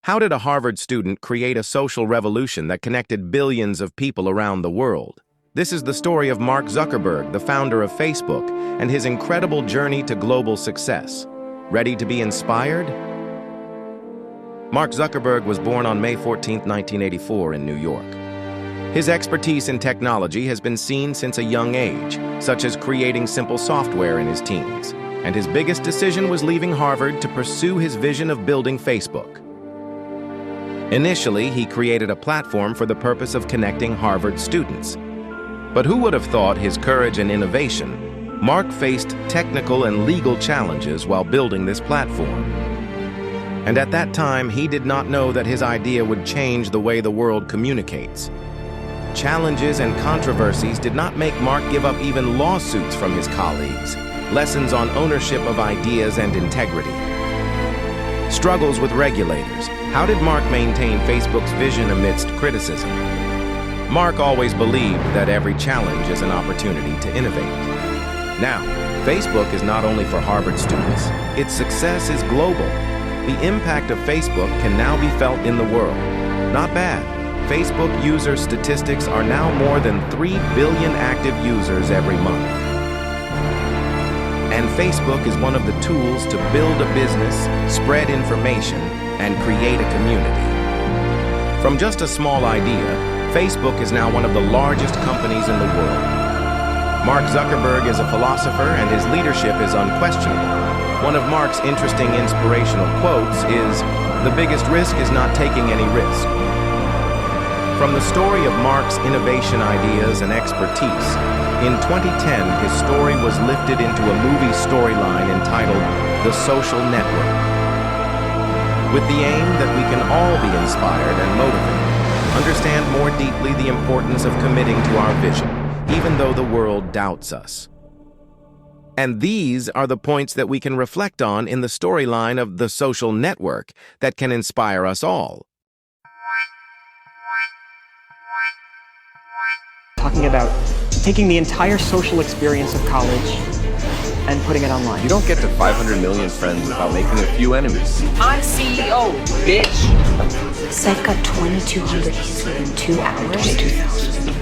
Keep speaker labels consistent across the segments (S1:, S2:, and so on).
S1: How did a Harvard student create a social revolution that connected billions of people around the world? This is the story of Mark Zuckerberg, the founder of Facebook, and his incredible journey to global success. Ready to be inspired? Mark Zuckerberg was born on May 14, 1984 in New York. His expertise in technology has been seen since a young age, such as creating simple software in his teens. And his biggest decision was leaving Harvard to pursue his vision of building Facebook. Initially, he created a platform for the purpose of connecting Harvard students. But who would have thought his courage and innovation? Mark faced technical and legal challenges while building this platform. And at that time, he did not know that his idea would change the way the world communicates. Challenges and controversies did not make Mark give up even lawsuits from his colleagues. Lessons on ownership of ideas and integrity. Struggles with regulators. How did Mark maintain Facebook's vision amidst criticism? Mark always believed that every challenge is an opportunity to innovate. Now, Facebook is not only for Harvard students, its success is global. The impact of Facebook can now be felt in the world. Not bad. Facebook user statistics are now more than 3 billion active users every month. And Facebook is one of the tools to build a business, spread information, and create a community. From just a small idea, Facebook is now one of the largest companies in the world. Mark Zuckerberg is a philosopher and his leadership is unquestionable. One of Mark's interesting inspirational quotes is, "The biggest risk is not taking any risk." From the story of Mark's innovation ideas and expertise, in 2010 his story was lifted into a movie storyline entitled The Social Network. With the aim that we can all be inspired and motivated, understand more deeply the importance of committing to our vision, even though the world doubts us. And these are the points that we can reflect on in the storyline of The Social Network that can inspire us all.
S2: Talking about taking the entire social experience of college and putting it online.
S3: You don't get to 500 million friends without making a few enemies.
S4: I'm CEO, bitch.
S5: Site got 2,200 hits within 2 hours.
S2: 22,000.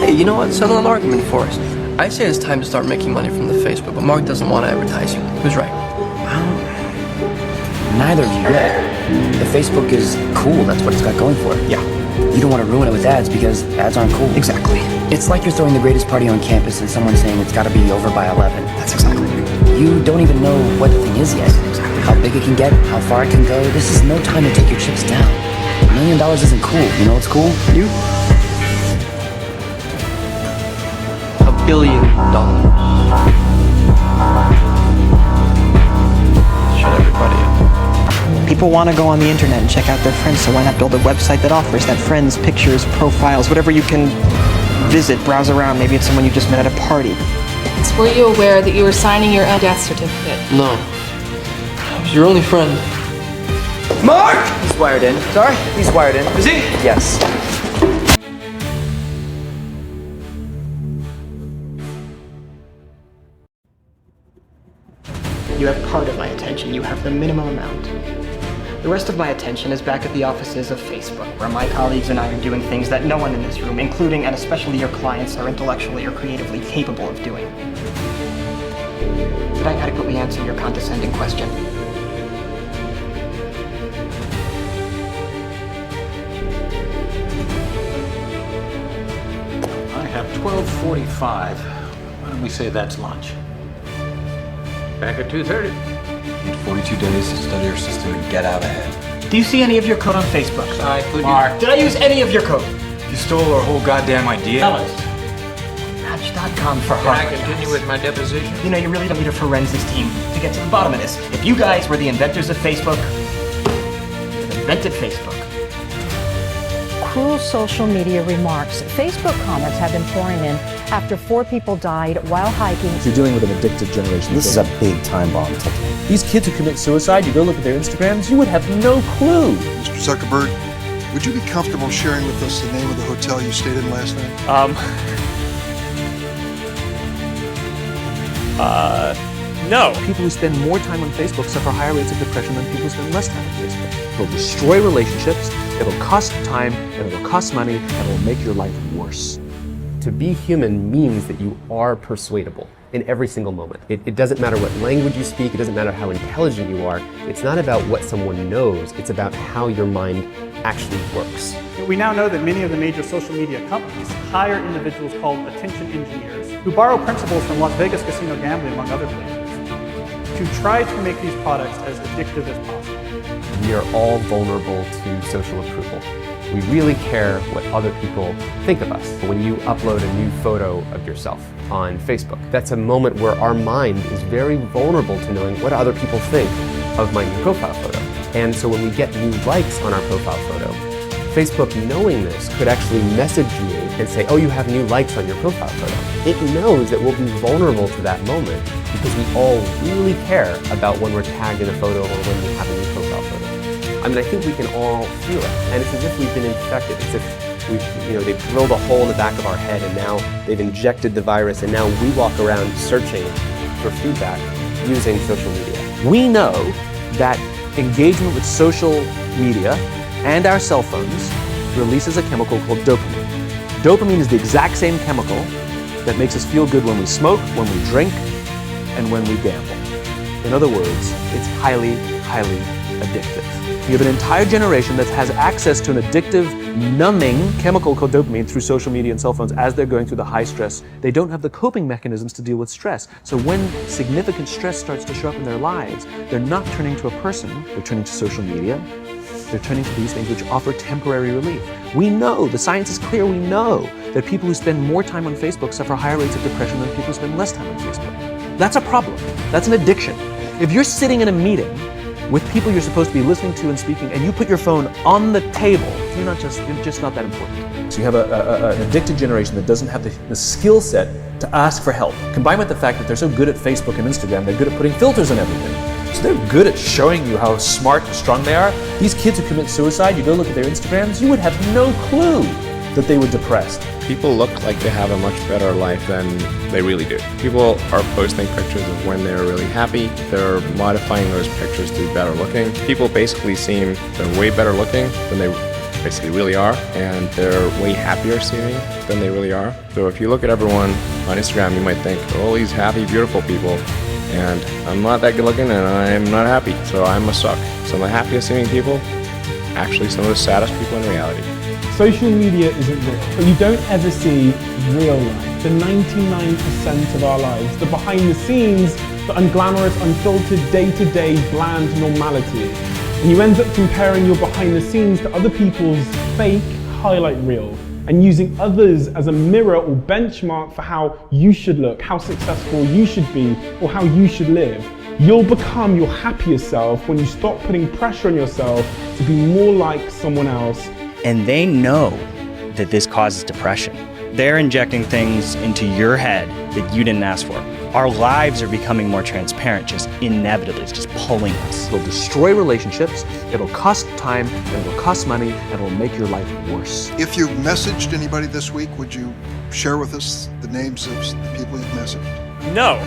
S6: Hey, you know what? Settle an argument for us. I say it's time to start making money from the Facebook, but Mark doesn't want to advertise you. Who's right?
S7: Neither of you get. The Facebook is cool, that's what it's got going for it.
S2: Yeah.
S7: You don't want to ruin it with ads because ads aren't cool.
S2: Exactly.
S7: It's like you're throwing the greatest party on campus and someone saying it's got to be over by 11.
S2: That's exactly right.
S7: You don't even know what the thing is yet.
S2: Exactly.
S7: How big it can get, how far it can go. This is no time to take your chips down. $1 million isn't cool. You know what's cool?
S2: You?
S6: $1 billion. Shut everybody up.
S2: People want to go on the internet and check out their friends, so why not build a website that offers that? Friends, pictures, profiles, whatever you can visit, browse around. Maybe it's someone you just met at a party.
S4: Were you aware that you were signing your own death certificate?
S6: No. I was your only friend.
S7: Mark! He's wired in.
S6: Sorry?
S7: He's wired in.
S6: Is he?
S7: Yes.
S2: You have part of my attention. You have the minimum amount. The rest of my attention is back at the offices of Facebook, where my colleagues and I are doing things that no one in this room, including and especially your clients, are intellectually or creatively capable of doing. Did I adequately answer your condescending question?
S8: I have 12:45. Why don't we say that's lunch? Back at 2:30.
S3: Need 42 days to study our system and get out ahead.
S2: Do you see any of your code on Facebook?
S8: Mark,
S2: Did I use any of your code?
S8: you stole our whole goddamn idea.
S2: Tell us. Match.com for
S8: Can I
S2: Harvard.
S8: continue with my deposition?
S2: You know, you really don't need a forensics team to get to the bottom of this. If you guys were the inventors of Facebook, you've invented Facebook.
S9: Cruel social media remarks. Facebook comments have been pouring in after 4 people died while hiking.
S10: You're dealing with an addicted generation.
S7: This is a big time bomb ticking.
S10: These kids who commit suicide, you go look at their Instagrams, you would have no clue.
S11: Mr. Zuckerberg, Would you be comfortable sharing with us the name of the hotel you stayed in last night?
S12: No. People who spend more time on Facebook suffer higher rates of depression than people who spend less time on Facebook. It'll destroy relationships, it'll cost time, and it'll cost money, and it'll make your life worse.
S13: To be human means that you are persuadable in every single moment. It doesn't matter what language you speak, it doesn't matter how intelligent you are. It's not about what someone knows, it's about how your mind actually works.
S14: We now know that many of the major social media companies hire individuals called attention engineers who borrow principles from Las Vegas casino gambling, among other places, to try to make these products as addictive as possible.
S13: We are all vulnerable to social approval. We really care what other people think of us. When you upload a new photo of yourself on Facebook, that's a moment where our mind is very vulnerable to knowing what other people think of my new profile photo. And so when we get new likes on our profile photo, Facebook, knowing this, could actually message me and say, oh, you have new likes on your profile photo. It knows that we'll be vulnerable to that moment because we all really care about when we're tagged in a photo or when we have a new profile photo. I mean, I think we can all feel it, and it's as if we've been infected. It's if they've drilled a hole in the back of our head, and now they've injected the virus, and now we walk around searching for feedback using social media.
S12: We know that engagement with social media and our cell phones releases a chemical called dopamine. Dopamine is the exact same chemical that makes us feel good when we smoke, when we drink, and when we gamble. In other words, it's highly, highly addictive. You have an entire generation that has access to an addictive, numbing chemical called dopamine through social media and cell phones as they're going through the high stress. They don't have the coping mechanisms to deal with stress. So when significant stress starts to show up in their lives, they're not turning to a person, they're turning to social media. They're turning to these things which offer temporary relief. We know, the science is clear, we know that people who spend more time on Facebook suffer higher rates of depression than people who spend less time on Facebook. That's a problem. That's an addiction. If you're sitting in a meeting with people you're supposed to be listening to and speaking, and you put your phone on the table, you're just not that important.
S10: So you have an addicted generation that doesn't have the skill set to ask for help. Combined with the fact that they're so good at Facebook and Instagram, they're good at putting filters on everything. So they're good at showing you how smart and strong they are. These kids who commit suicide, you go look at their Instagrams, you would have no clue that they were depressed.
S1: People look like they have a much better life than they really do. People are posting pictures of when they're really happy. They're modifying those pictures to be better looking. People basically seem they're way better looking than they basically really are, and they're way happier seeming than they really are. So if you look at everyone on Instagram, you might think, oh, these happy, beautiful people, and I'm not that good looking and I'm not happy, so I must suck. Some of the happiest seeming people, actually some of the saddest people in reality.
S15: Social media isn't real, but you don't ever see real life. The 99% of our lives, the behind the scenes, the unglamorous, unfiltered, day-to-day, bland normality. And you end up comparing your behind the scenes to other people's fake highlight reel and using others as a mirror or benchmark for how you should look, how successful you should be, or how you should live. You'll become your happiest self when you stop putting pressure on yourself to be more like someone else.
S16: And they know that this causes depression. They're injecting things into your head that you didn't ask for. Our lives are becoming more transparent, just inevitably. It's just pulling us.
S12: It'll destroy relationships, it'll cost time, and it'll cost money, and it'll make your life worse.
S11: If you've messaged anybody this week, would you share with us the names of the people you've messaged?
S12: No.